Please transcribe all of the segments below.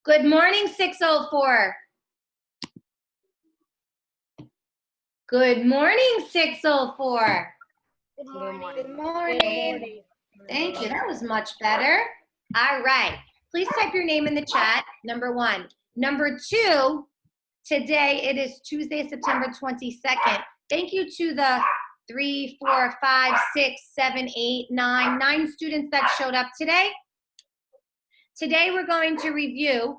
Good morning, 604. Good morning, 604. Good morning. Good morning. Thank you. That was much better. All right. Please type your name in the chat, number one. Number two, today it is Tuesday, September 22nd. Thank you to the 3, 4, 5, 6, 7, 8, 9 students that showed up today. Today we're going to review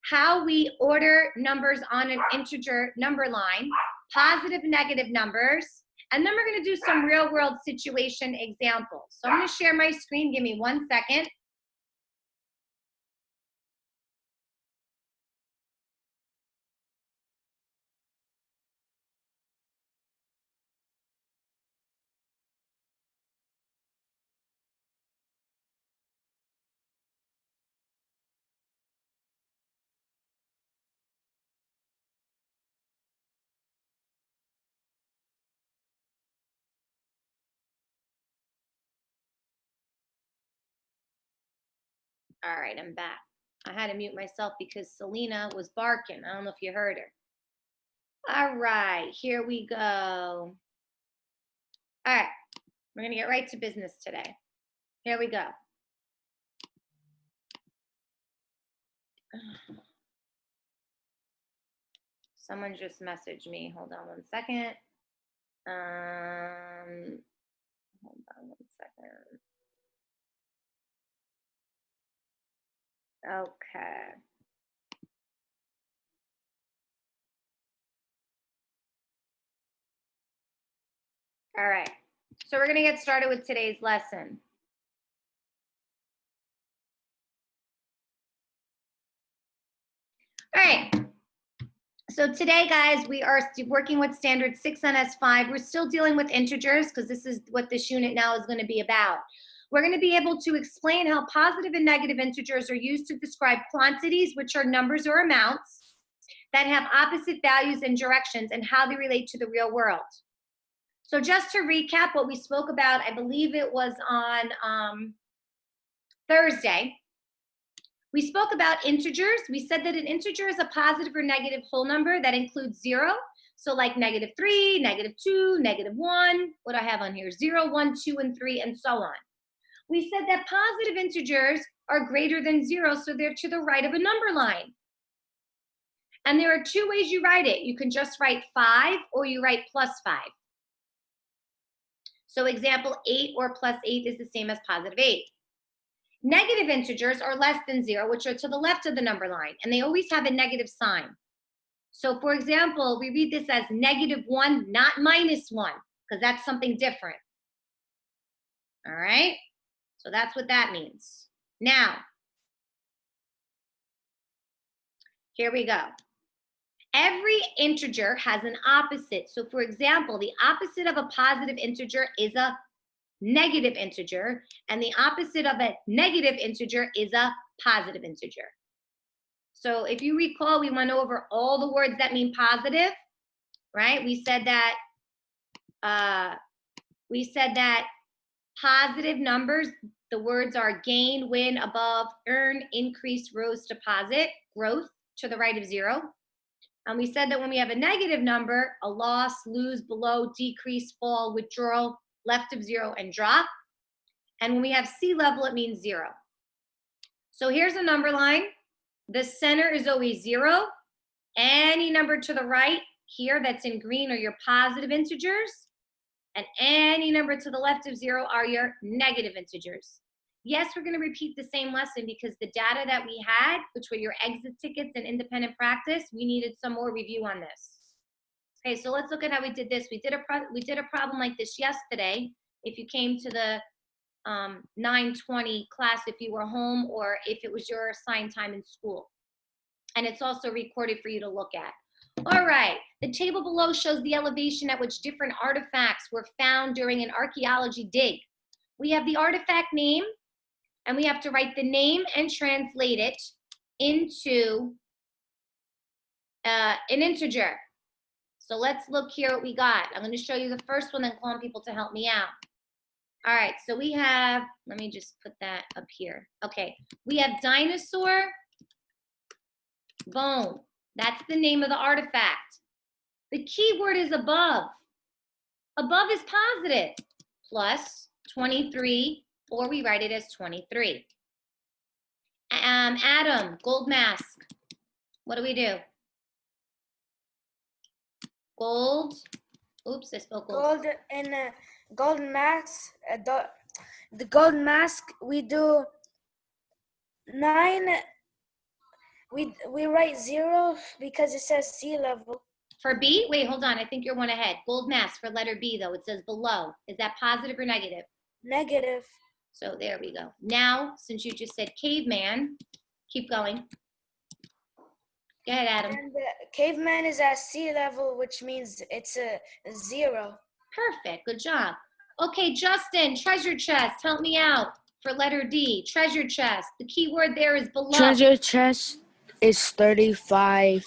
how we order numbers on an integer number line, positive, negative numbers, and then we're going to do some real world situation examples. So I'm going to share my screen. Give me 1 second. All right, I'm back. I had to mute myself because Selena was barking. I don't know if you heard her. All right, here we go. All right, we're going to get right to business today. Here we go. Someone just messaged me. Hold on 1 second. Hold on 1 second. Okay. All right. So we're going to get started with today's lesson. All right. So today, guys, we are working with standard 6.NS.5. We're still dealing with integers because this is what this unit now is going to be about. We're going to be able to explain how positive and negative integers are used to describe quantities, which are numbers or amounts, that have opposite values and directions, and how they relate to the real world. So just to recap what we spoke about, I believe it was on Thursday. We spoke about integers. We said that an integer is a positive or negative whole number that includes 0. So like -3, -2, -1. What do I have on here? 0, 1, 2, and 3, and so on. We said that positive integers are greater than 0, so they're to the right of a number line. And there are two ways you write it. You can just write 5 or you write +5. So example, 8 or +8 is the same as positive 8. Negative integers are less than 0, which are to the left of the number line, and they always have a negative sign. So for example, we read this as -1, not -1, because that's something different. All right? So that's what that means. Now, here we go. Every integer has an opposite. So for example, the opposite of a positive integer is a negative integer, and the opposite of a negative integer is a positive integer. So if you recall, we went over all the words that mean positive, right? We said that positive numbers, the words are gain, win, above, earn, increase, rose, deposit, growth, to the right of 0. And we said that when we have a negative number, a loss, lose, below, decrease, fall, withdrawal, left of 0, and drop. And when we have sea level, it means 0. So here's a number line. The center is always 0. Any number to the right here that's in green are your positive integers. And any number to the left of 0 are your negative integers. Yes, we're going to repeat the same lesson because the data that we had, which were your exit tickets and independent practice, we needed some more review on this. Okay, so let's look at how we did this. We did a problem like this yesterday. If you came to the 9:20 class, if you were home or if it was your assigned time in school. And it's also recorded for you to look at. All right, the table below shows the elevation at which different artifacts were found during an archaeology dig. We have the artifact name, and we have to write the name and translate it into an integer. So let's look here what we got. I'm going to show you the first one and call on people to help me out. All right, so we have, let me just put that up here. Okay, we have dinosaur Bone. That's the name of the artifact. The key word is above. Above is positive. Plus 23, or we write it as 23. Adam, gold mask. What do we do? Gold. Oops, I spelled gold. Gold mask. The gold mask. We do 9. We write 0 because it says sea level. For B, wait, hold on. I think you're one ahead. Gold mask for letter B, though. It says below. Is that positive or negative? Negative. So there we go. Now, since you just said caveman, keep going. Go ahead, Adam. And caveman is at sea level, which means it's a 0. Perfect. Good job. Okay, Justin, treasure chest. Help me out for letter D. Treasure chest. The key word there is below. Treasure chest is 35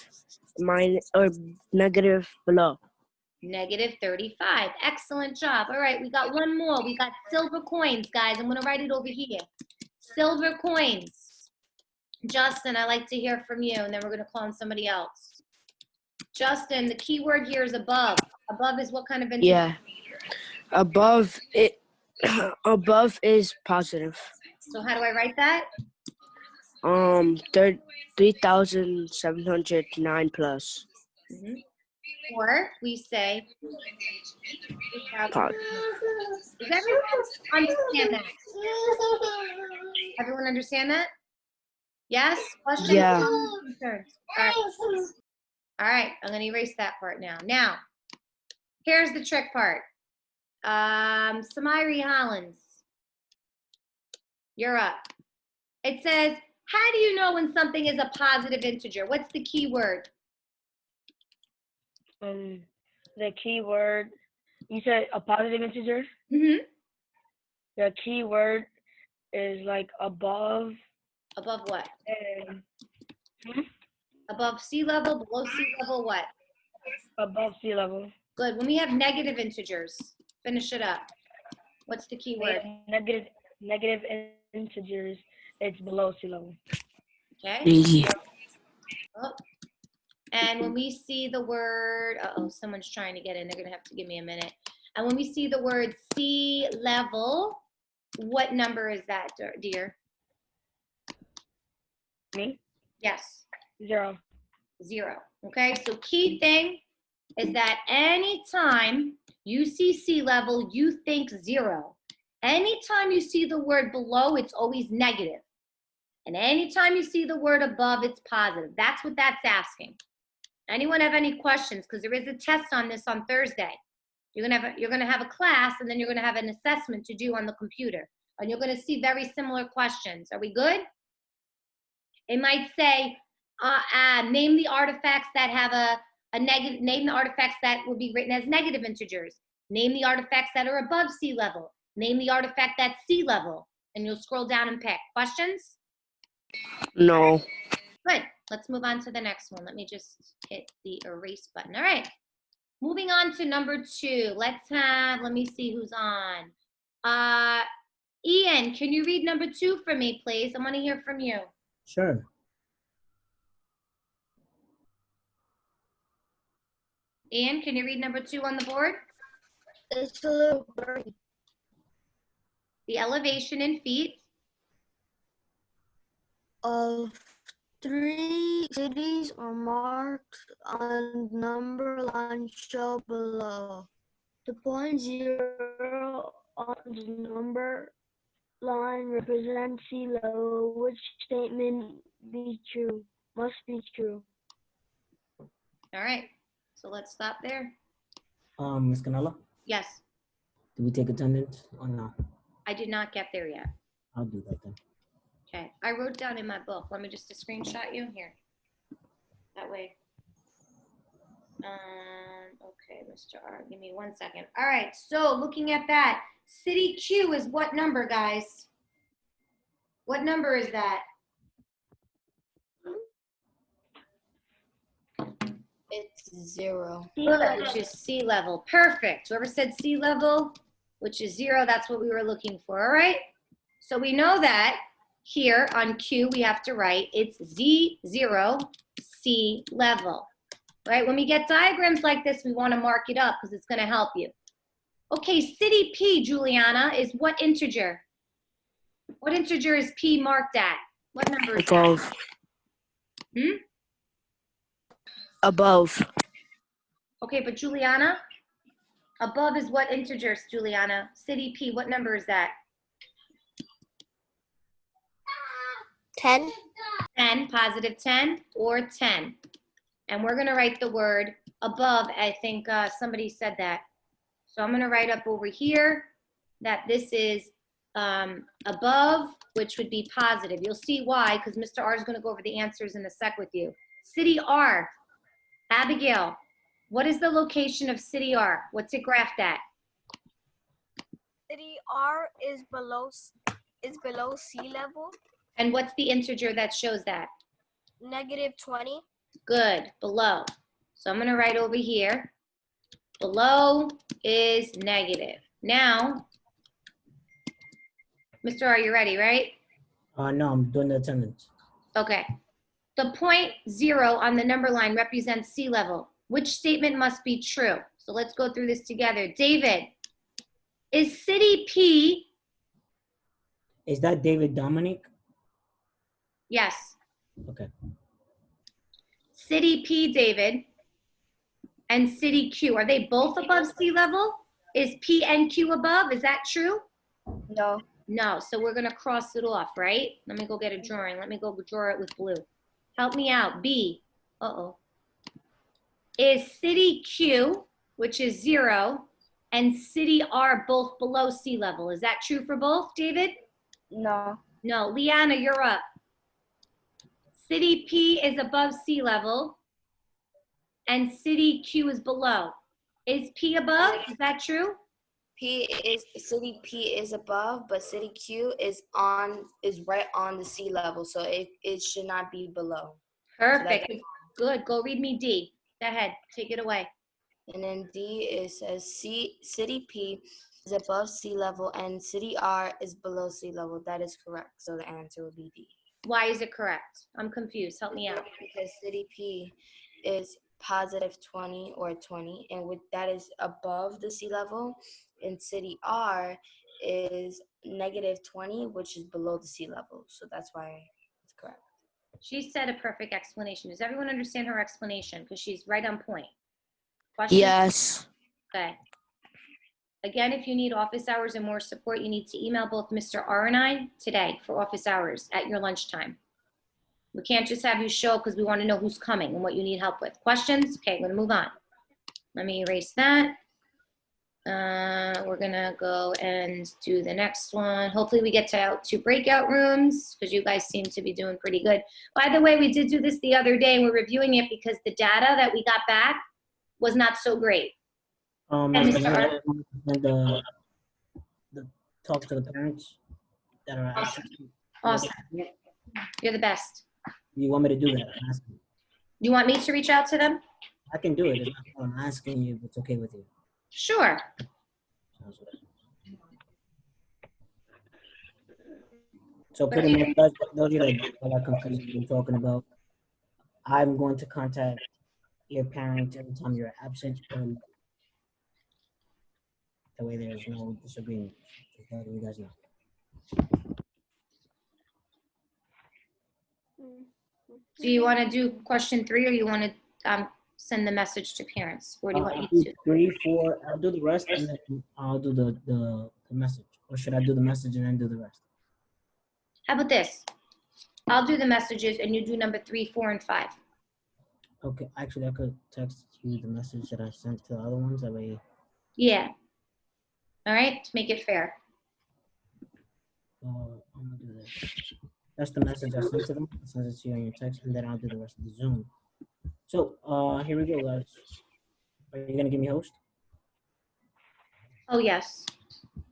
minus or negative below. Negative 35. Excellent job. All right, we got one more. We got silver coins, guys. I'm going to write it over here. Silver coins. Justin, I'd like to hear from you, and then we're going to call on somebody else. Justin, the key word here is above. Above is what kind of integer? Yeah. Above is positive. So how do I write that? 3,709 plus. Mm-hmm. Or we say, does everyone understand that? Everyone understand that? Yes? Questions? Yeah. Concerns? All right, I'm going to erase that part now. Now, here's the trick part. Samiri Hollins, you're up. It says, how do you know when something is a positive integer? What's the key word? The key word, you said a positive integer? Mm-hmm. The key word is like above. Above what? Hmm? Above sea level, below sea level, what? Above sea level. Good. When we have negative integers, finish it up. What's the key word? Negative integers, it's below sea level. Okay. Easy. Oh. And when we see the word, someone's trying to get in. They're going to have to give me a minute. And when we see the word sea level, what number is that, dear? Me? Yes. 0. 0. Okay. So key thing is that anytime you see sea level, you think 0. Anytime you see the word below, it's always negative. And anytime you see the word above, it's positive. That's what that's asking. Anyone have any questions? Because there is a test on this on Thursday. You're gonna have a class, and then you're gonna have an assessment to do on the computer, and you're gonna see very similar questions. Are we good? It might say, name the artifacts that have a negative. Name the artifacts that will be written as negative integers. Name the artifacts that are above sea level. Name the artifact that's sea level, and you'll scroll down and pick. Questions? No. Good. Let's move on to the next one. Let me just hit the erase button. All right. Moving on to number 2. Let me see who's on. Ian, can you read number 2 for me, please? I want to hear from you. Sure. Ian, can you read number 2 on the board? It's a little blurry. The elevation in feet Of 3 cities are marked on number line shown below. The point 0 on the number line represents sea level. Which statement must be true? All right. So let's stop there. Ms. Canella, Yes. do we take attendance or not? I did not get there yet. I'll do that then. Okay. I wrote down in my book. Let me just screenshot you here. That way. Okay, Mr. R, give me 1 second. All right, so looking at that, city Q is what number, guys? What number is that? It's 0. Which is sea level. Perfect. Whoever said sea level, which is 0, that's what we were looking for. All right. So we know that here on Q, we have to write it's Z0 sea level, right? When we get diagrams like this, we want to mark it up because it's going to help you. Okay, city P, Juliana, is what integer? What integer is P marked at? What number is that? Above. Hmm? Above. Okay, but Juliana, above is what integers, Juliana? City P, what number is that? 10. 10, positive 10 or 10. And we're going to write the word above. I think somebody said that. So I'm going to write up over here that this is above, which would be positive. You'll see why, because Mr. R is going to go over the answers in a sec with you. City R, Abigail, what is the location of City R? What's it graphed at? City R is below sea level. And what's the integer that shows that? -20. Good, below. So I'm going to write over here, below is negative. Now, Mr. R, you ready, right? No, I'm doing the attendance. Okay. The point 0 on the number line represents sea level. Which statement must be true? So let's go through this together. David, is city P? Is that David Dominic? Yes. Okay. City P, David, and city Q, are they both above sea level? Is P and Q above? Is that true? No. No, so we're gonna cross it off, right? Let me go get a drawing. Let me go draw it with blue. Help me out. B. Uh-oh. Is city Q, which is 0, and city R both below sea level? Is that true for both, David? No. No. Leanna, you're up. City P is above sea level, and city Q is below. Is P above? Is that true? City P is above, but city Q is right on the sea level, so it should not be below. Perfect. Good. Go read me D. Go ahead. Take it away. And then D, it says city P is above sea level and city R is below sea level. That is correct. So the answer would be D. Why is it correct? I'm confused. Help me out. Because city P is +20 or 20, and that is above the sea level, and city R is -20, which is below the sea level. So that's why it's correct. She said a perfect explanation. Does everyone understand her explanation? Because she's right on point. Questions? Yes. Okay. Again, if you need office hours and more support, you need to email both Mr. R and I today for office hours at your lunchtime. We can't just have you show because we want to know who's coming and what you need help with. Questions? Okay, I'm going to move on. Let me erase that. We're going to go and do the next one. Hopefully we get to breakout rooms because you guys seem to be doing pretty good. By the way, we did do this the other day and we're reviewing it because the data that we got back was not so great. And Mr. And the talk to the parents that are Awesome. absent. Awesome. You're the best. You want me to do that? I'm asking. You want me to reach out to them? I can do it. It's not a problem. I'm asking you if it's okay with you. Sure. Sounds good. So pretty much, those of you that are confused what we're talking about, I'm going to contact your parents every time you're absent. That way there's no disagreement. Just letting you guys know. Do you want to do question 3 or you want to send the message to parents? Or do you want me to? 3, 4, I'll do the rest and then I'll do the message. Or should I do the message and then do the rest? How about this? I'll do the messages and you do number 3, 4, and 5. Okay, actually I could text you the message that I sent to the other ones. That way. Yeah. All right, to make it fair. I'm gonna do this. That's the message I sent to them. I sent it to you on your text, and then I'll do the rest of the Zoom. So here we go, guys. Are you gonna give me host? Oh, yes.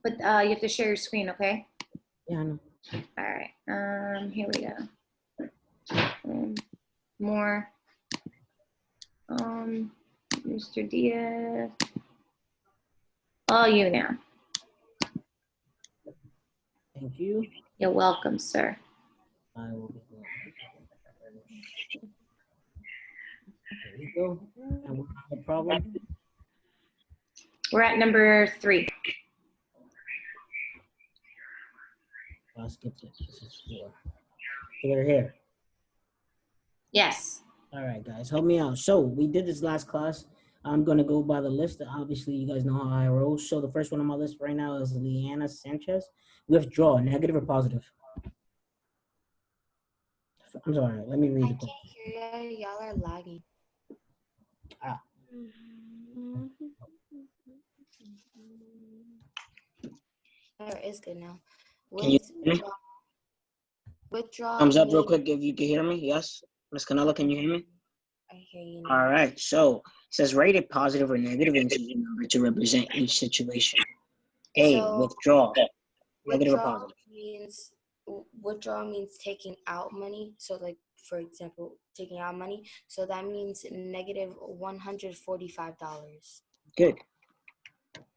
But you have to share your screen, okay? Yeah, I know. All right. Here we go. More. Mr. Diaz. All you now. Thank you. You're welcome, sir. I will be going. There we go. And what's the problem? We're at number 3. I skipped it. This is 4. So we're here. Yes. All right, guys, help me out. So we did this last class. I'm gonna go by the list. Obviously, you guys know how I roll. So the first one on my list right now is Leanna Sanchez. Withdraw, negative or positive? I'm sorry. Let me read I the can't question. hear you. Y'all are lagging. There is good now. Can you hear me? Withdraw Thumbs up real means quick if you can hear me. Yes. Miss Canella, can you hear me? I hear you All now. right. So it says rate a positive or negative integer number to represent each situation. A, So withdraw. Negative or withdraw positive? means taking out money. So like for example, taking out money. So that means negative $145. Good.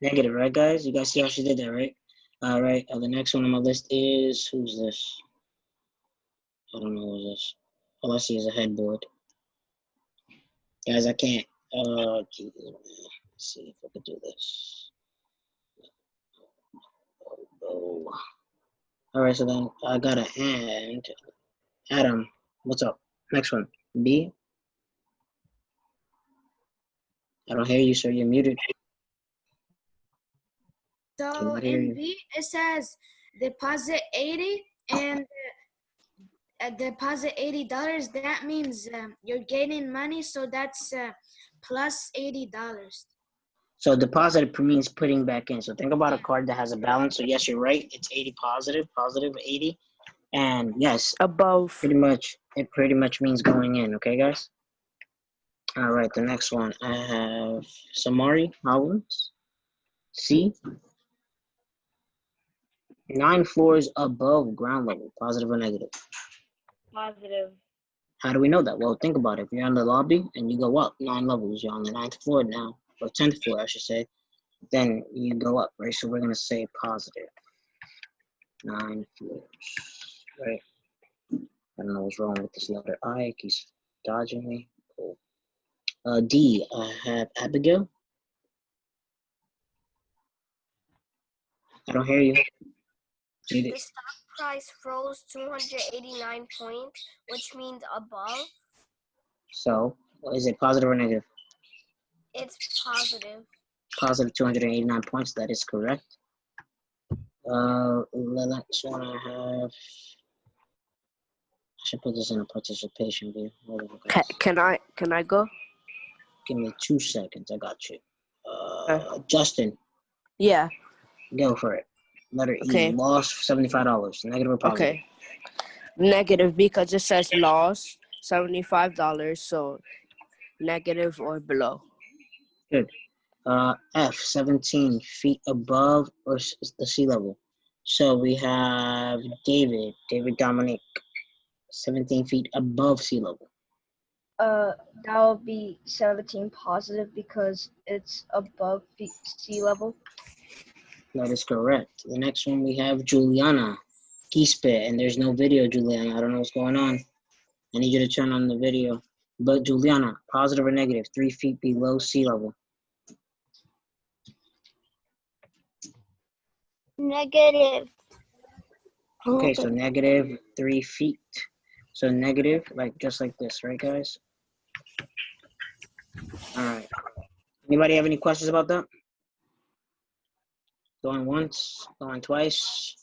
Negative, right, guys? You guys see how she did that, right? All right. The next one on my list is, who's this? I don't know who's this. All I see is a headboard. Guys, I can't. Jesus, man. Let's see if I can do this. Oh. All right, so then I got a hand. Adam, what's up? Next one. B. I don't hear you, sir. You're muted. So Cannot hear in you. B, it says deposit 80 and deposit $80. That means you're gaining money, so that's plus $80. So deposit means putting back in. So think about a Yeah. card that has a balance. So yes, you're right. It's 80 positive, positive 80. And yes, Above. it pretty much means going in. Okay, guys? All right, the next one. I have Samari Hollins. C. 9 floors above ground level, positive or negative? Positive. How do we know that? Well, think about it. If you're in the lobby and you go up 9 levels, you're on the 9th floor now, or 10th floor, I should say, then you go up, right? So we're going to say positive. 9 floors, right? I don't know what's wrong with this letter I. It keeps dodging me. Cool. D, I have Abigail. I don't hear you. Need The it. stock price rose 289 points, which means above. So, is it positive or negative? It's positive. Positive 289 points. That is correct. The next one I have. I should put this in a participation view. Hold on, guys. Can I go? Give me 2 seconds. I got you. Justin, Yeah. go for it. Letter E. Okay. Lost $75. Negative or positive? Okay. Negative because it says loss $75, so negative or below. Good. F, 17 feet above or the sea level. So we have David Dominic, 17 feet above sea level. That would be 17 positive because it's above sea level. That is correct. The next one we have Juliana Quispe, and there's no video, Juliana. I don't know what's going on. I need you to turn on the video. But Juliana, positive or negative, 3 feet below sea level. Negative. Okay, so negative 3 feet. So negative, like just like this, right, guys? All right. Anybody have any questions about that? Going once, going twice.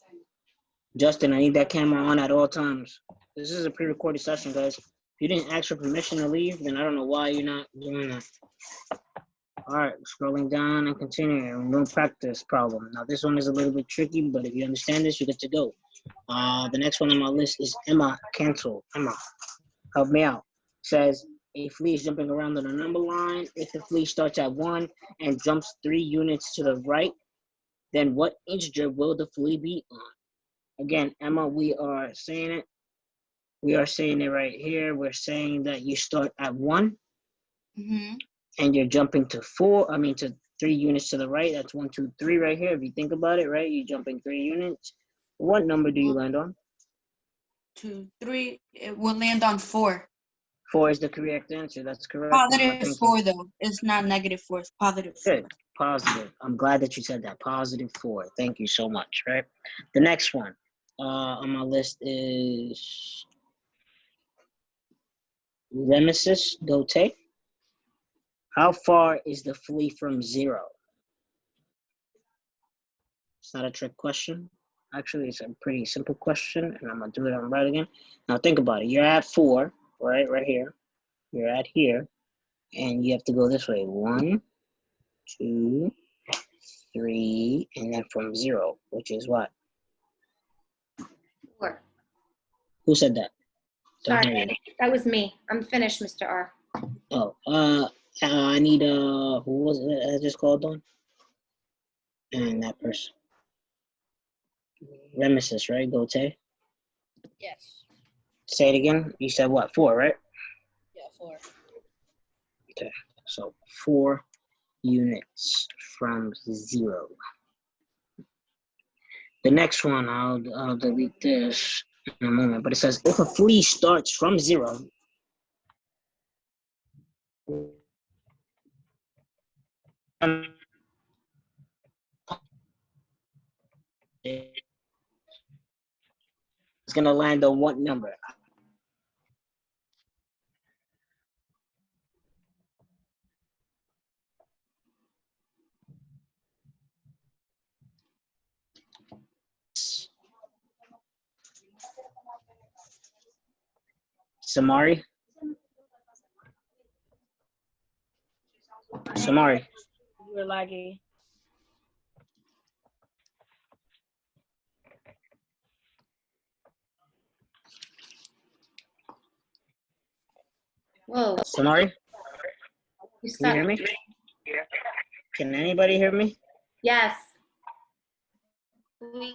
Justin, I need that camera on at all times. This is a pre-recorded session, guys. If you didn't ask for permission to leave, then I don't know why you're not doing that. All right, scrolling down and continuing. We'll practice problem. Now, this one is a little bit tricky, but if you understand this, you get to go. The next one on my list is Emma Cancel. Emma, help me out. Says, a flea is jumping around on a number line. If the flea starts at 1 and jumps 3 units to the right, then what integer will the flea be on? Again, Emma, we are saying it. We are saying it right here. We're saying that you start at 1 and you're jumping to 3 units to the right. That's 1, 2, 3 right here. If you think about it, right? You're jumping 3 units. What number do you land on? 2, 3, it will land on 4. 4 is the correct answer. That's correct. Mama. Positive Thank you. 4 though. It's not -4. It's positive 4. Good. Positive. I'm glad that you said that. Positive 4. Thank you so much. Right. The next one on my list is Nemesis Gote. How far is the flea from 0? It's not a trick question. Actually, it's a pretty simple question, and I'm gonna do it on right again. Now think about it. You're at 4, right here. You're at here, and you have to go this way. 1, 2, 3, and then from 0, which is what? 4. Who said that? Don't hear Sorry, you. that was me. I'm finished, Mr. R. Oh, I need who was it I just called on? And that person. Nemesis, right? Gote. Yes. Say it again. You said what? 4, right? Yeah, 4. Okay. So 4 units from 0. The next one, I'll delete this in a moment, but it says if a flea starts from 0, it's gonna land on what number? Samari? Samari. You're laggy. Whoa. Samari? You Can you hear me? Can anybody hear me? Yes.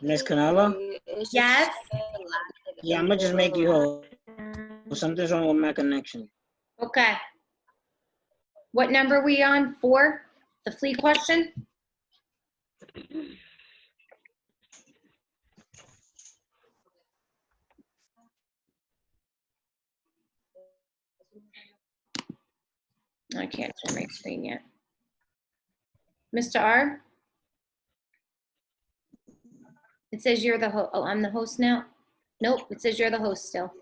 Miss Canelo? Yes. Yeah, I'm gonna just make you hold. Something's wrong with my connection. Okay. What number are we on? 4? The flea question? I can't share my screen yet. Mr. R? It says you're the host. Oh, I'm the host now? Nope, it says you're the host still.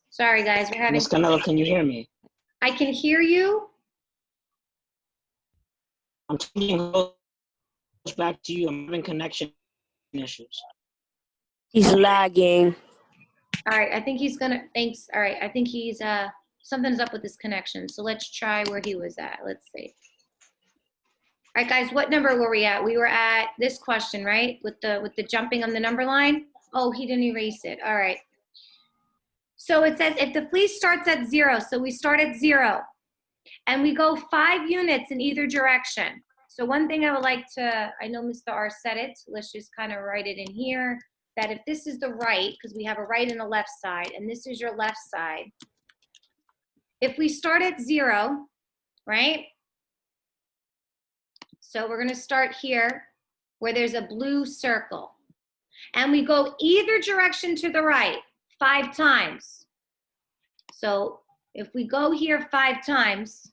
Sorry, guys, we're having. Miss Canelo, can you hear me? I can hear you. I'm taking back to you. I'm having connection issues. He's lagging. All right, I think he's gonna, thanks. All right, I think he's, something's up with his connection. So let's try where he was at. Let's see. All right, guys, what number were we at? We were at this question, right? With the jumping on the number line. Oh, he didn't erase it. All right. So it says if the flea starts at 0, so we start at 0, and we go 5 units in either direction. So one thing I would like to, I know Mr. R said it, let's just kind of write it in here, that if this is the right, because we have a right and a left side, and this is your left side, if we start at 0, right? So we're gonna start here where there's a blue circle. And we go either direction to the right 5 times. So if we go here 5 times,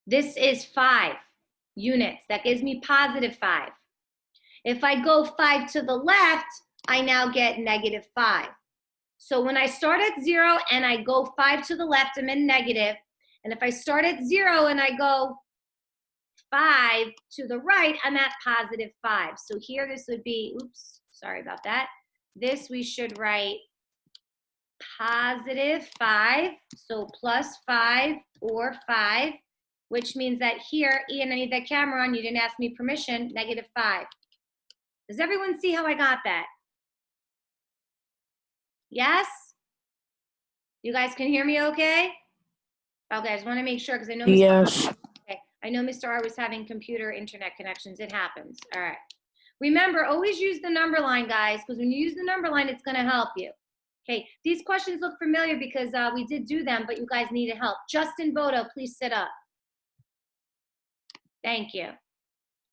this is 5 units. That gives me positive 5. If I go 5 to the left, I now get negative 5. So when I start at 0 and I go 5 to the left, I'm in negative. And if I start at 0 and I go 5 to the right, I'm at positive 5. So here this would be, oops, sorry about that. This we should write positive 5, so plus 5 or 5, which means that here, Ian, I need that camera on. You didn't ask me permission, negative 5. Does everyone see how I got that? Yes? You guys can hear me okay? Okay, I just want to make sure because I know Mr. Yes. Okay, I know Mr. R was having computer internet connections. It happens. All right. Remember, always use the number line, guys, because when you use the number line, it's going to help you. Okay, these questions look familiar because we did do them, but you guys needed help. Justin Bodo, please sit up. Thank you.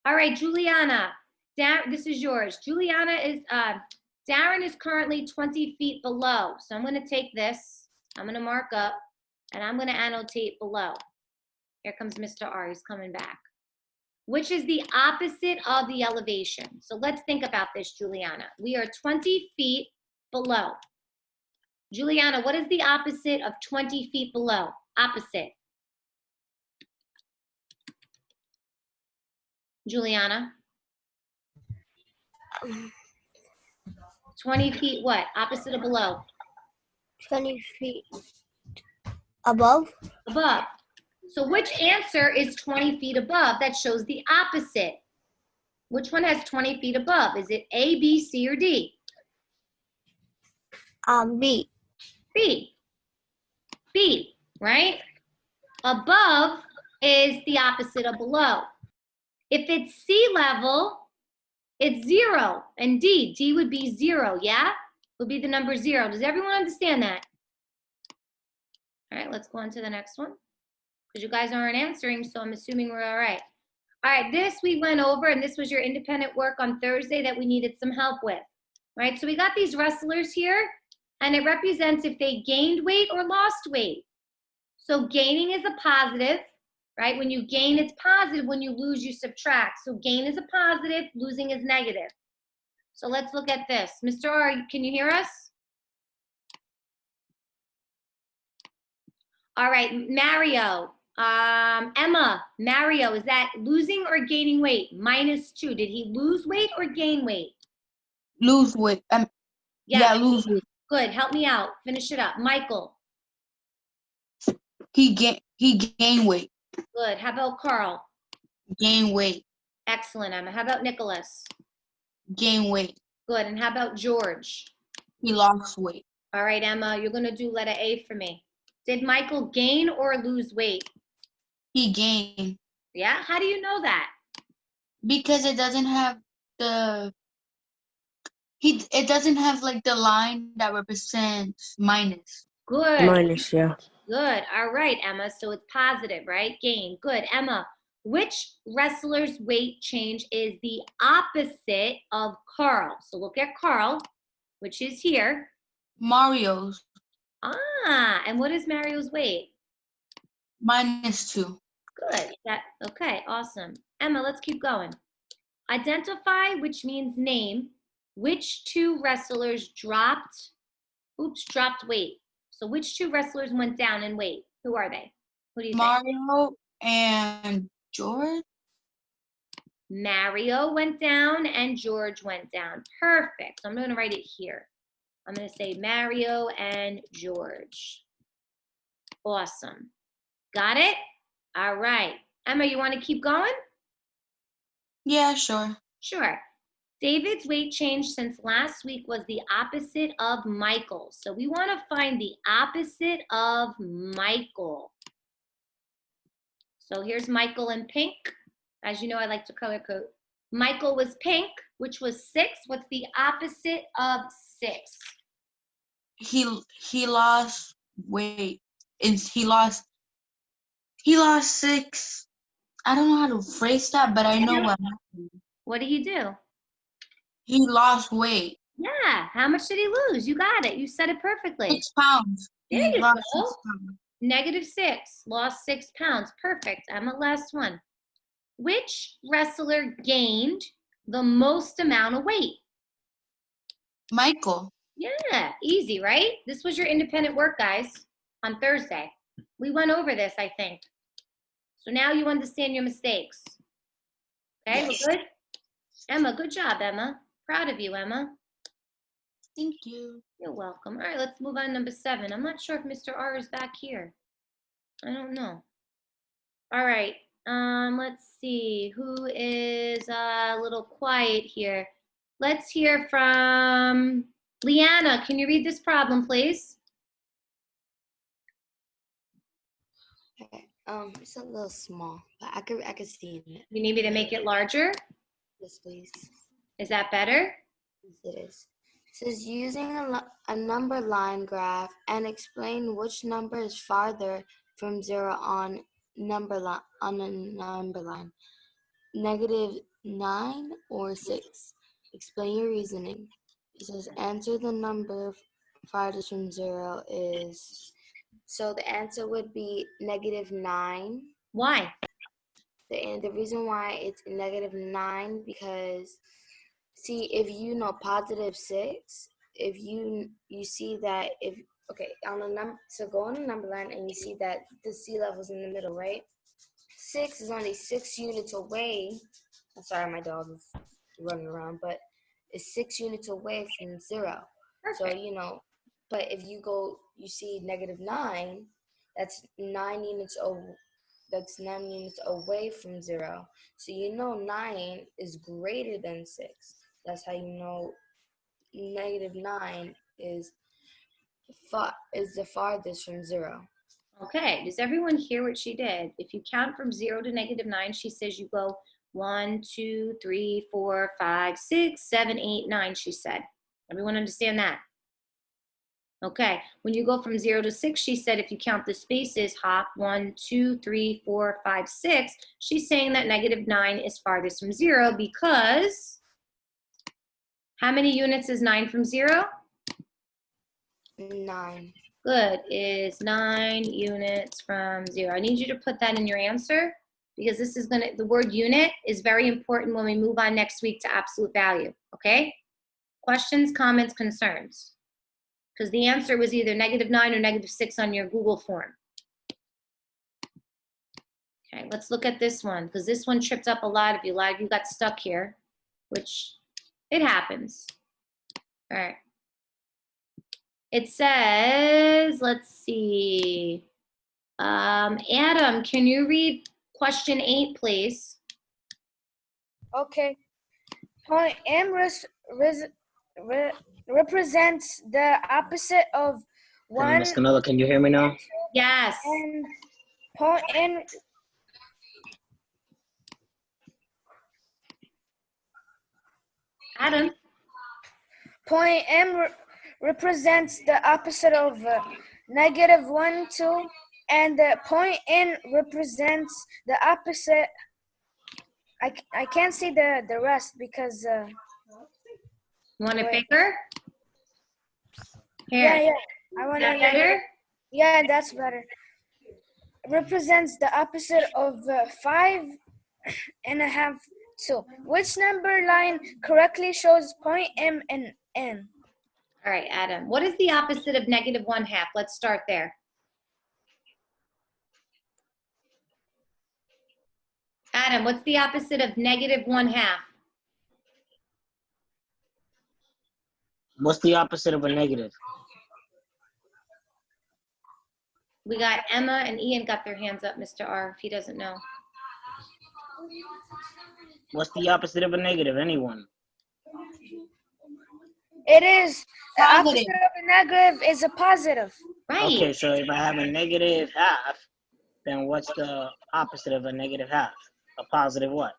All right, Juliana, This is yours. Juliana is, Darren is currently 20 feet below. So I'm going to take this, I'm going to mark up, and I'm going to annotate below. Here comes Mr. R. He's coming back. Which is the opposite of the elevation. So let's think about this, Juliana. We are 20 feet below. Juliana, what is the opposite of 20 feet below? Opposite. Juliana? 20 feet what? Opposite of below? 20 feet above. Above. So which answer is 20 feet above? That shows the opposite. Which one has 20 feet above? Is it A, B, C, or D? B. B. B, right? Above is the opposite of below. If it's sea level, it's 0. And D would be 0, yeah? Would be the number 0. Does everyone understand that? All right, let's go on to the next one. Because you guys aren't answering, so I'm assuming we're all right. All right, this we went over, and this was your independent work on Thursday that we needed some help with. Right, so we got these wrestlers here, and it represents if they gained weight or lost weight. So gaining is a positive, right? When you gain, it's positive. When you lose, you subtract. So gain is a positive, losing is negative. So let's look at this. Mr. R, can you hear us? All right, Mario. Emma, Mario, is that losing or gaining weight? -2. Did he lose weight or gain weight? Lose weight. Yes. Yeah, lose weight. Good, help me out. Finish it up. Michael. He gained weight. Good. How about Carl? Gain weight. Excellent, Emma. How about Nicholas? Gain weight. Good. And how about George? He lost weight. All right, Emma, you're going to do letter A for me. Did Michael gain or lose weight? He gained. Yeah? How do you know that? Because it doesn't have the it doesn't have like the line that represents minus. Good. Minus, yeah. Good. All right, Emma. So it's positive, right? Gain. Good. Emma, which wrestler's weight change is the opposite of Carl? So look at Carl, which is here. Mario's. Ah, and what is Mario's weight? -2. Good. Okay, awesome. Emma, let's keep going. Identify, which means name, which 2 wrestlers dropped weight. So which 2 wrestlers went down in weight? Who are they? Who do you think? Mario and George. Mario went down and George went down. Perfect. So I'm going to write it here. I'm going to say Mario and George. Awesome. Got it? All right. Emma, you want to keep going? Yeah, sure. Sure. David's weight change since last week was the opposite of Michael. So we want to find the opposite of Michael. So here's Michael in pink. As you know, I like to color code. Michael was pink, which was 6. What's the opposite of 6? He lost weight. He lost 6. I don't know how to phrase that, but I know what happened. What did he do? He lost weight. Yeah. How much did he lose? You got it. You said it perfectly. 6 pounds. There He you lost go. 6 pounds. -6. Lost 6 pounds. Perfect. I'm the last one. Which wrestler gained the most amount of weight? Michael. Yeah, easy, right? This was your independent work, guys, on Thursday. We went over this, I think. So now you understand your mistakes. Okay, Yes. We're good? Emma, good job, Emma. Proud of you, Emma. Thank you. You're welcome. All right, let's move on to number 7. I'm not sure if Mr. R is back here. I don't know. All right, let's see. Who is a little quiet here? Let's hear from Leanna. Can you read this problem, please? Okay. It's a little small, but I could see it. You need me to make it larger? Yes, please. Is that better? Yes, it is. It says using a number line graph and explain which number is farther from 0 on a number line. 9 or 6? Explain your reasoning. It says answer the number farthest from 0 is, so the answer would be -9. Why? And the reason why it's -9 because, see, if you know +6, if you see that, if okay, on the number, so go on the number line and you see that the sea level's in the middle, right? 6 is only 6 units away. I'm sorry, my dog is running around, but it's 6 units away from 0. So Perfect. you know, but if you go, you see -9, that's 9 units that's 9 units away from 0. So you know 9 is greater than 6. That's how you know -9 is the farthest from 0. Okay, does everyone hear what she did? If you count from 0 to -9, she says you go 1, 2, 3, 4, 5, 6, 7, 8, 9, she said. Everyone understand that? Okay, when you go from 0 to 6, she said if you count the spaces, hop 1, 2, 3, 4, 5, 6, she's saying that -9 is farthest from 0 because how many units is 9 from 0? 9. Good, is 9 units from 0. I need you to put that in your answer because this is the word unit is very important when we move on next week to absolute value, okay? Questions, comments, concerns? Because the answer was either -9 or -6 on your Google form. Okay, let's look at this one because this one tripped up a lot of you. A lot of you got stuck here, which it happens. All right. It says, let's see. Adam, can you read question 8, please? Okay. Point M represents the opposite of And Miss 1 Canella, can you hear me now? Yes. and point N Adam. Point M represents the opposite of -1, 2, and the point N represents the opposite. I can't see the rest because You want it wait. bigger? Here. Yeah, I want Is that better? Yeah, that's better. Represents the opposite of 5.5, 2. Which number line correctly shows point M and N? All right, Adam. What is the opposite of -1/2? Let's start there. Adam, what's the opposite of -1/2? What's the opposite of a negative? We got Emma and Ian got their hands up, Mr. R, if he doesn't know. What's the opposite of a negative? Anyone? It is the Positive. opposite of a negative is a positive. Right. Okay, so if I have a -1/2, then what's the opposite of a -1/2? A positive what?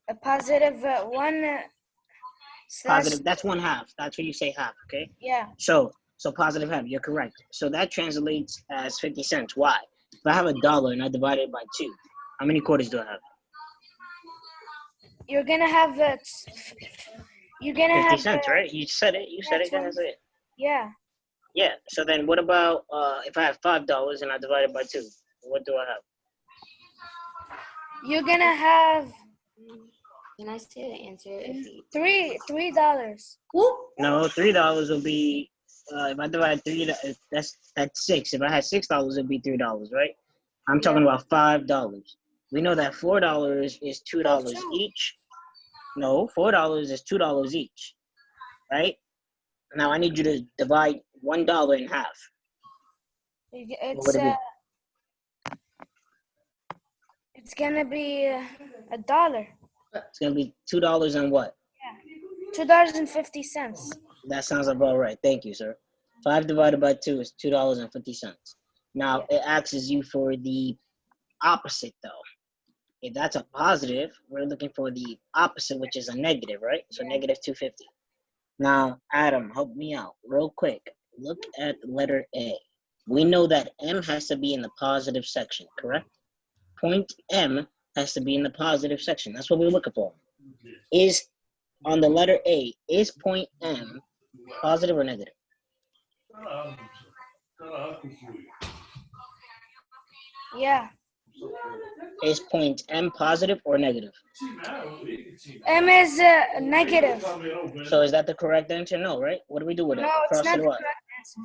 A positive 1 slash. Positive, that's 1/2. That's what you say half, okay? Yeah. So positive half, you're correct. So that translates as 50 cents. Why? If I have $1 and I divide it by 2, how many quarters do I have? You're gonna have 50 cents, right? You said it. You said it, guys. Yeah. Yeah. So then what about if I have $5 and I divide it by 2? What do I have? You're gonna have Can I say the answer? If you, $3. No, $3 will be if I divide 3, that's 6. If I had $6, it'd be $3, right? I'm talking about $5. We know that $4 is $2 each. No, $4 is $2 each, right? Now I need you to divide $1 in half. What would it be? It's gonna be $1. It's gonna be $2 and what? $2.50. That sounds about right. Thank you, sir. 5 divided by 2 is $2.50. Now it asks you for the opposite though. If that's a positive, we're looking for the opposite, which is a negative, right? So -250. Now, Adam, help me out real quick. Look at letter A. We know that M has to be in the positive section, correct? Point M has to be in the positive section. That's what we're looking for. Is on the letter A, is point M positive or negative? Yeah. Is point M positive or negative? M is negative. So is that the correct answer? No, right? What do we do with it? No, it's Cross not it the out. correct answer.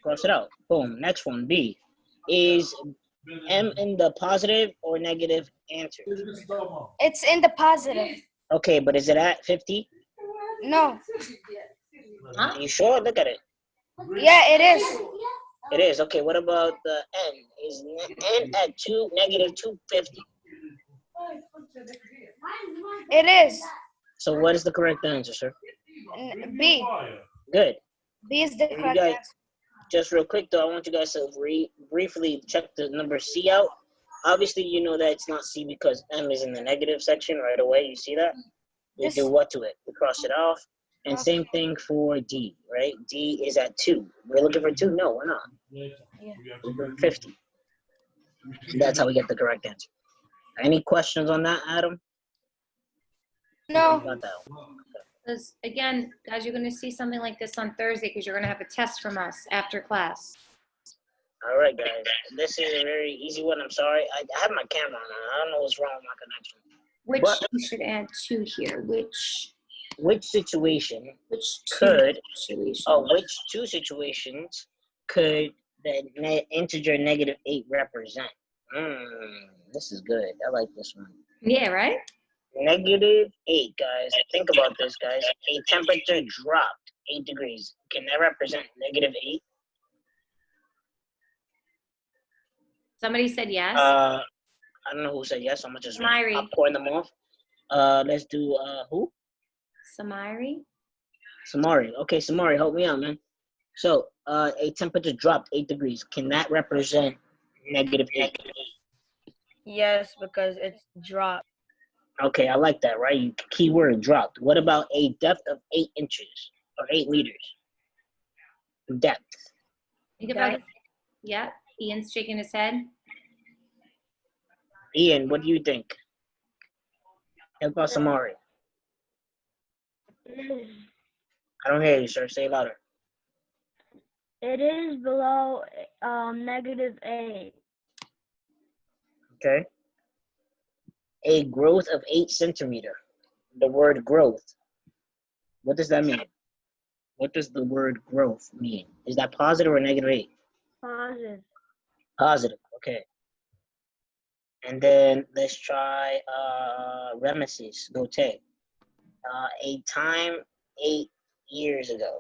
Cross it out. Boom. Next one, B. Is M in the positive or negative answer? It's in the positive. Okay, but is it at 50? No. Huh? You sure? Look at it. Yeah, it is. It is. Okay, what about the N? Is N at negative 250? It is. So what is the correct answer, sir? B. Good. B is the And you correct guys, answer. just real quick though, I want you guys to briefly check the number C out. Obviously, you know that it's not C because M is in the negative section right away. You see that? We do what to it? We cross it off. And same thing for D, right? D is at 2. We're looking for 2? No, we're not. Yeah. We're looking for 50. And that's how we get the correct answer. Any questions on that, Adam? No. Got that one. Because again, guys, you're going to see something like this on Thursday because you're going to have a test from us after class. All right, guys. This is a very easy one. I'm sorry. I have my camera on. I don't know what's wrong with my connection. Which But we should add 2 here. which situation Which could, situation? which 2 situations could the integer negative 8 represent? This is good. I like this one. Yeah, right? Negative 8, guys. Think about this, guys. A temperature dropped 8 degrees. Can that represent negative 8? Somebody said yes. I don't know who said yes. I'm just Samiri. popcorn them off. Let's do who? Samiri? Samari. Okay, Samari, help me out, man. So, a temperature dropped 8 degrees. Can that represent negative 8? Yes, because it's dropped. Okay, I like that, right? Keyword dropped. What about a depth of 8 inches or 8 meters? Depth. Think about it. Yeah. Ian's shaking his head. Ian, what do you think? Help out Samari. I don't hear you, sir. Say it louder. It is below negative 8. Okay. A growth of 8 centimeter. The word growth. What does that mean? What does the word growth mean? Is that positive or negative 8? Positive. Positive. Okay. And then let's try Remesis, Gote. A time 8 years ago.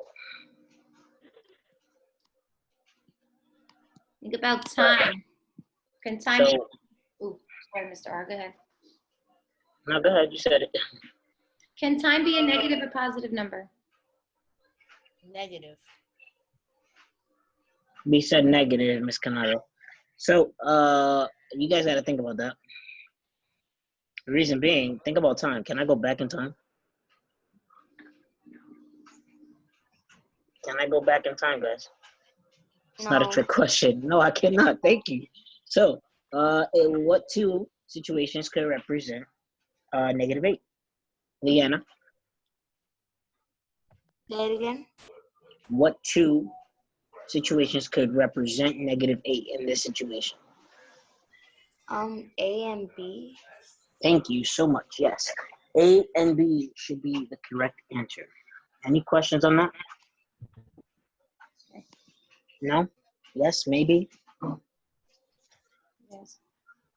Think about time. Can time So, ooh, sorry, Mr. R, go ahead. no, go ahead. You said it. Can time be a negative or positive number? Negative. We said negative, Miss Canaro. So, you guys got to think about that. The reason being, think about time. Can I go back in time? Can I go back in time, guys? It's not a trick question. No, I cannot. Thank you. So, what 2 situations could represent negative 8? Leanna, Say it again. what 2 situations could represent negative 8 in this situation? A and B. Thank you so much. Yes. A and B should be the correct answer. Any questions on that? No? Yes, maybe? Yes.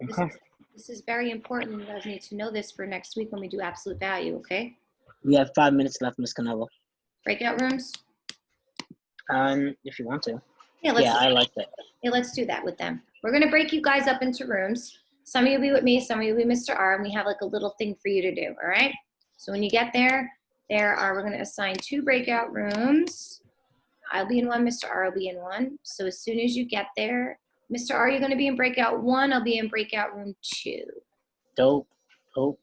Okay. This is very important. You guys need to know this for next week when we do absolute value, okay? We have 5 minutes left, Miss Canelo. Breakout rooms? If you want to. Yeah, I like that. Yeah, let's do that with them. We're going to break you guys up into rooms. Some of you will be with me, some of you will be Mr. R, and we have like a little thing for you to do, all right? So when you get there, we're going to assign 2 breakout rooms. I'll be in one, Mr. R will be in one. So as soon as you get there, Mr. R, you're going to be in breakout 1, I'll be in breakout room 2. Dope. Go.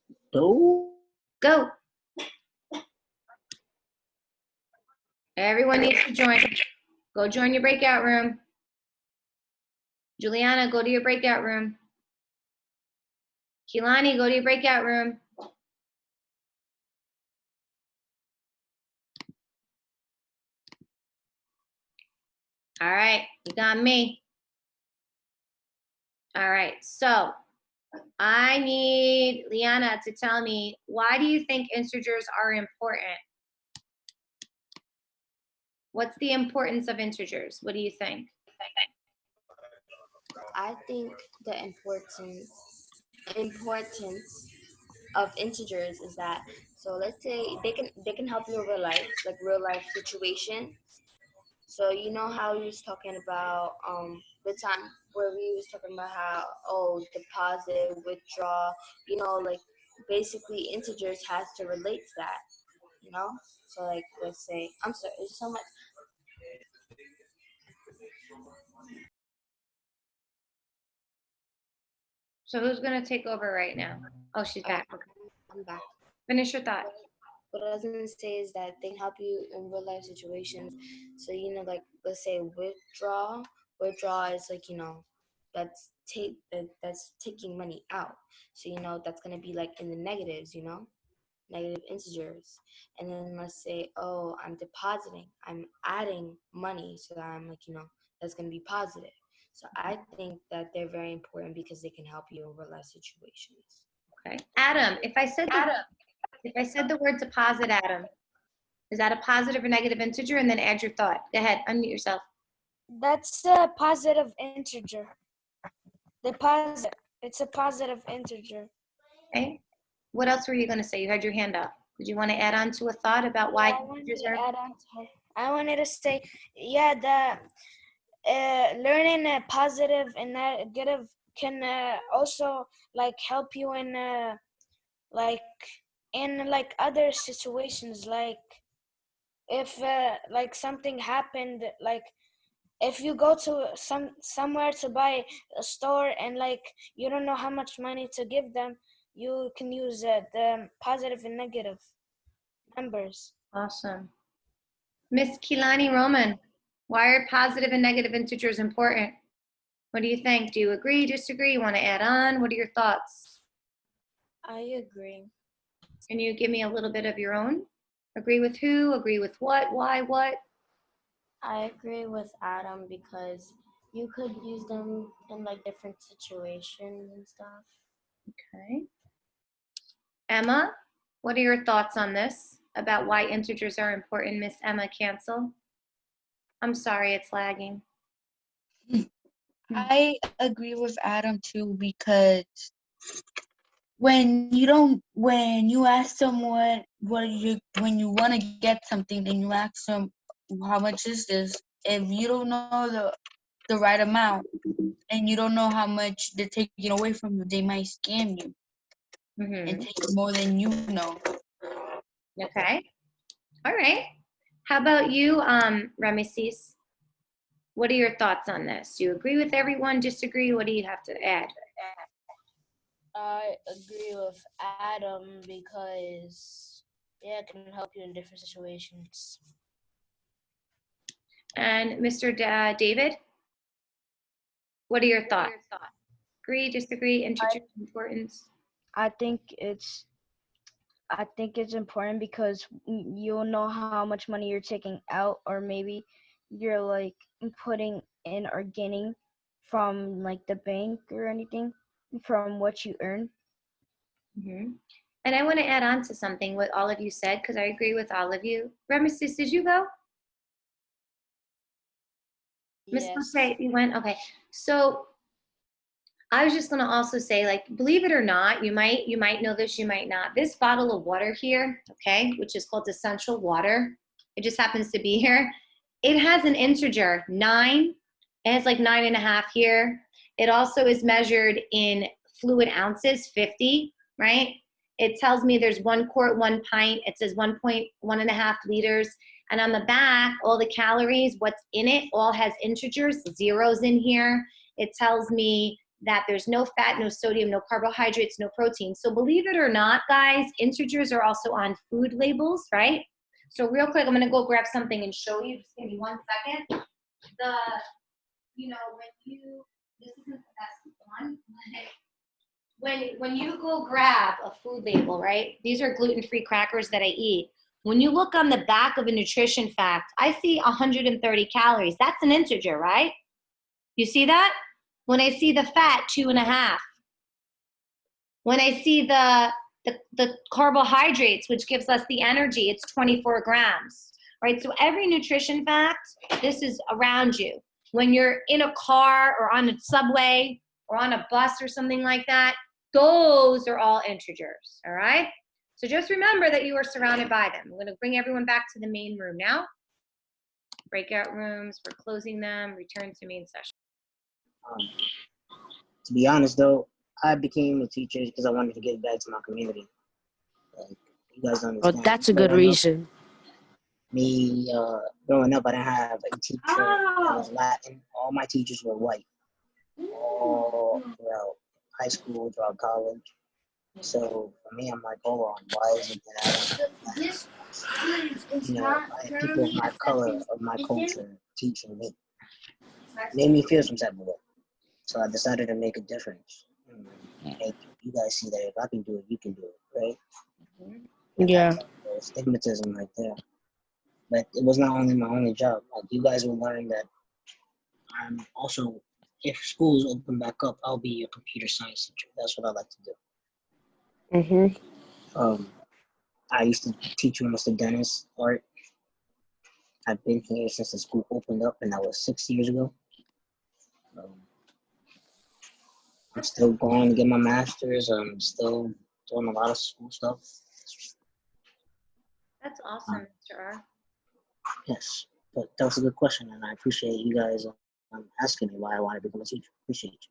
Everyone needs to join. Go join your breakout room. Juliana, go to your breakout room. Kehlani, go to your breakout room. All right, you got me. All right, so I need Liana to tell me, why do you think integers are important? What's the importance of integers? What do you think? I think the importance of integers is that, so let's say they can help you in real life, like real life situation. So you know how we was talking about the time where we was talking about how, oh, deposit, withdraw, like basically integers has to relate to that, you know? So like let's say, I'm sorry, there's so much. So who's gonna take over right now? Oh, she's back. Okay. I'm back. Finish your thought. What I was gonna say is that they can help you in real life situations. So like let's say withdraw. Withdraw is like that's taking money out. So that's gonna be like in the negatives. Negative integers. And then let's say, oh, I'm depositing. I'm adding money, so that I'm like that's gonna be positive. So I think that they're very important because they can help you in real life situations. Okay. Adam, if I said the word deposit, Adam, is that a positive or negative integer? And then add your thought. Go ahead, unmute yourself. That's a positive integer. Deposit. It's a positive integer. Okay. What else were you going to say? You had your hand up. Did you want to add on to a thought about why integers are? I wanted to say, yeah, learning a positive and negative can also like help you in like other situations, like if like something happened, like if you go to somewhere to buy a store and like you don't know how much money to give them, you can use the positive and negative numbers. Awesome. Miss Kehlani Roman, why are positive and negative integers important? What do you think? Do you agree, disagree? You want to add on? What are your thoughts? I agree. Can you give me a little bit of your own? Agree with who? Agree with what? Why what? I agree with Adam because you could use them in like different situations and stuff. Okay. Emma, what are your thoughts on this about why integers are important, Miss Emma Cancel? I'm sorry, it's lagging. I agree with Adam too, because when you ask someone when you want to get something, then you ask them how much is this. If you don't know the right amount and you don't know how much they're taking away from you, they might scam you and take more than you know. Okay. All right. How about you, Rameses? What are your thoughts on this? Do you agree with everyone? Disagree? What do you have to add? I agree with Adam because it can help you in different situations. And Mr. David, what are your thoughts? Agree, disagree, integer importance? I think it's important because you'll know how much money you're taking out, or maybe you're like putting in or gaining from like the bank or anything from what you earn. And I want to add on to something what all of you said, because I agree with all of you. Rameses, did you go? Miss Buffet, you went? Okay. So I was just going to also say, like, believe it or not, you might know this, you might not. This bottle of water here, okay, which is called essential water, it just happens to be here. It has an integer 9. It has like 9.5 here. It also is measured in fluid ounces, 50, right? It tells me there's 1 quart, 1 pint. It says 1.5 liters. And on the back, all the calories, what's in it, all has integers, zeros in here. It tells me that there's no fat, no sodium, no carbohydrates, no protein. So believe it or not, guys, integers are also on food labels, right? So real quick, I'm gonna go grab something and show you. Just give me 1 second. When this isn't the best one, when you go grab a food label, right? These are gluten-free crackers that I eat. When you look on the back of a nutrition fact, I see 130 calories. That's an integer, right? You see that? When I see the fat, 2.5. When I see the carbohydrates, which gives us the energy, it's 24 grams, right? So every nutrition fact, this is around you. When you're in a car or on a subway or on a bus or something like that, those are all integers, all right? So just remember that you are surrounded by them. I'm gonna bring everyone back to the main room now. Breakout rooms, we're closing them, return to main session. To be honest though, I became a teacher because I wanted to give back to my community. Like, you guys don't Oh, understand. that's a good reason. Me, growing up, I didn't have a teacher that was Latin. All my teachers were white, all throughout high school, throughout college. So for me, I'm like, hold on, why is it that I have people of my color, of my culture, teaching me? Made me feel some type of way. So I decided to make a difference. Make you guys see that if I can do it, you can do it, right? Yeah. Stigmatism right there. But it was not only my only job. Like, you guys will learn that I'm also, if schools open back up, I'll be a computer science teacher. That's what I like to do. I used to teach Mr. Dennis art. I've been here since the school opened up, and that was 6 years ago. I'm still going to get my master's. I'm still doing a lot of school stuff. That's awesome, Mr. R. Yes, but that was a good question, and I appreciate you guys asking me why I want to become a teacher. Appreciate you.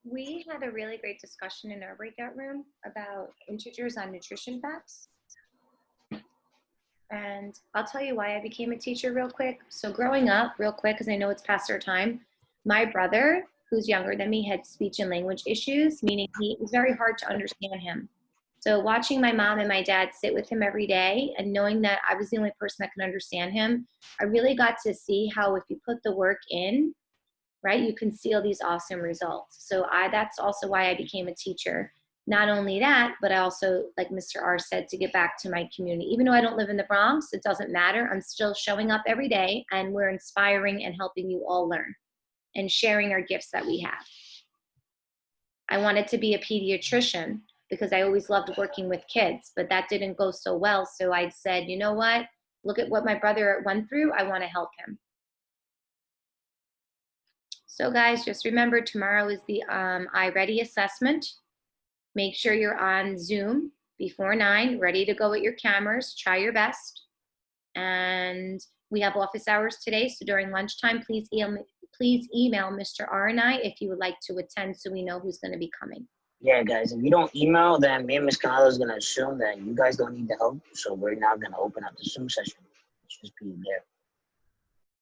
We had a really great discussion in our breakout room about integers on nutrition facts. And I'll tell you why I became a teacher real quick. So growing up, real quick, because I know it's past our time, my brother, who's younger than me, had speech and language issues, meaning it was very hard to understand him. So watching my mom and my dad sit with him every day and knowing that I was the only person that could understand him, I really got to see how if you put the work in, right, you can see all these awesome results. So that's also why I became a teacher. Not only that, but I also, like Mr. R said, to get back to my community. Even though I don't live in the Bronx, it doesn't matter. I'm still showing up every day, and we're inspiring and helping you all learn and sharing our gifts that we have. I wanted to be a pediatrician because I always loved working with kids, but that didn't go so well. So I said, you know what? Look at what my brother went through. I want to help him. So guys, just remember tomorrow is the iReady assessment. Make sure you're on Zoom before 9, ready to go with your cameras. Try your best. And we have office hours today, so during lunchtime, please email Mr. R and I if you would like to attend so we know who's going to be coming. Yeah, guys, if you don't email, then me and Ms. Kyle is going to assume that you guys don't need the help. So we're now going to open up the Zoom session. Just be there.